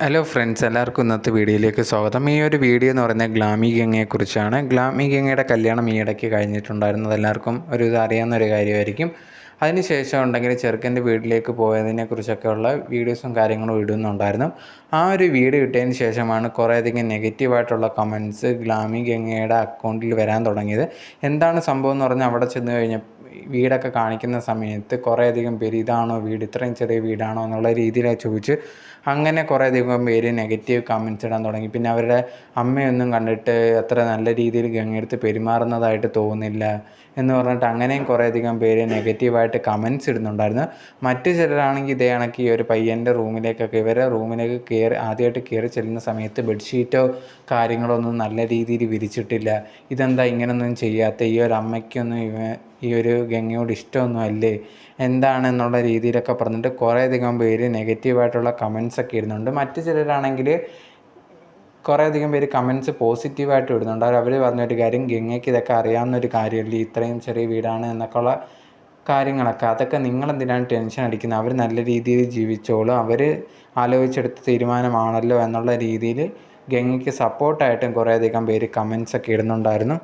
Hello friends, എല്ലാവർക്കും ഇന്നത്തെ വീഡിയോയിലേക്ക് സ്വാഗതം. ഈ ഒരു വീഡിയോ എന്ന് പറയുന്നത് ഗ്ലാമി ഗംഗയെക്കുറിച്ചാണ്. ഗ്ലാമി ഗംഗയുടെ കല്യാണം ഈ ഇടയ്ക്ക് കഴിഞ്ഞിട്ടുണ്ടായിരുന്നത് എല്ലാവർക്കും ഇത് അറിയാവുന്ന ഒരു കാര്യമായിരിക്കും. അതിനുശേഷം ഉണ്ടെങ്കിൽ ചെറുക്കൻ്റെ വീട്ടിലേക്ക് പോയതിനെക്കുറിച്ചൊക്കെയുള്ള വീഡിയോസും കാര്യങ്ങളും ഇടുന്നുണ്ടായിരുന്നു. ആ ഒരു വീഡിയോ ഇട്ടതിന് ശേഷമാണ് കുറേയധികം നെഗറ്റീവായിട്ടുള്ള കമൻറ്റ്സ് ഗ്ലാമി ഗംഗയുടെ അക്കൗണ്ടിൽ വരാൻ തുടങ്ങിയത്. എന്താണ് സംഭവം എന്ന് പറഞ്ഞാൽ അവിടെ ചെന്ന് കഴിഞ്ഞാൽ വീടൊക്കെ കാണിക്കുന്ന സമയത്ത് കുറേയധികം പേര് ഇതാണോ വീട്, ഇത്രയും ചെറിയ വീടാണോ എന്നുള്ള രീതിയിലാണ് ചോദിച്ച് അങ്ങനെ കുറേയധികം പേര് നെഗറ്റീവ് കമൻറ്റ്സ് ഇടാൻ തുടങ്ങി. പിന്നെ അവരുടെ അമ്മയൊന്നും കണ്ടിട്ട് അത്ര നല്ല രീതിയിൽ ഗംഗയെടുത്ത് പെരുമാറുന്നതായിട്ട് തോന്നുന്നില്ല എന്ന് പറഞ്ഞിട്ട് അങ്ങനെയും കുറേയധികം പേര് നെഗറ്റീവായിട്ട് കമൻറ്റ്സ് ഇടുന്നുണ്ടായിരുന്നു. മറ്റു ചിലരാണെങ്കിൽ ഇതേ കണക്ക് ഈ ഒരു പയ്യൻ്റെ റൂമിലേക്കൊക്കെ ഇവരെ റൂമിലേക്ക് ആദ്യമായിട്ട് കയറി ചെല്ലുന്ന സമയത്ത് ബെഡ്ഷീറ്റോ കാര്യങ്ങളോ ഒന്നും നല്ല രീതിയിൽ വിരിച്ചിട്ടില്ല, ഇതെന്താ ഇങ്ങനൊന്നും ചെയ്യാത്ത, ഈ ഒരു അമ്മയ്ക്കൊന്നും ഈ ഒരു ഗംഗയോട് ഇഷ്ടമൊന്നും അല്ലേ എന്താണെന്നുള്ള രീതിയിലൊക്കെ പറഞ്ഞിട്ട് കുറേയധികം പേര് നെഗറ്റീവായിട്ടുള്ള കമൻസൊക്കെ ഇടുന്നുണ്ട്. മറ്റു ചിലരാണെങ്കിൽ കുറേയധികം പേര് കമൻറ്റ്സ് പോസിറ്റീവായിട്ട് ഇടുന്നുണ്ട്. അവർ പറഞ്ഞൊരു കാര്യം, ഗംഗയ്ക്ക് ഇതൊക്കെ അറിയാവുന്നൊരു കാര്യമല്ലേ, ഇത്രയും ചെറിയ വീടാണ് എന്നൊക്കെയുള്ള കാര്യങ്ങളൊക്കെ, അതൊക്കെ നിങ്ങളെന്തിനാണ് ടെൻഷൻ അടിക്കുന്നത്, അവർ നല്ല രീതിയിൽ ജീവിച്ചോളും, അവർ ആലോചിച്ചെടുത്ത തീരുമാനമാണല്ലോ എന്നുള്ള രീതിയിൽ ഗംഗയ്ക്ക് സപ്പോർട്ടായിട്ടും കുറേയധികം പേര് കമൻറ്റ്സൊക്കെ ഇടുന്നുണ്ടായിരുന്നു.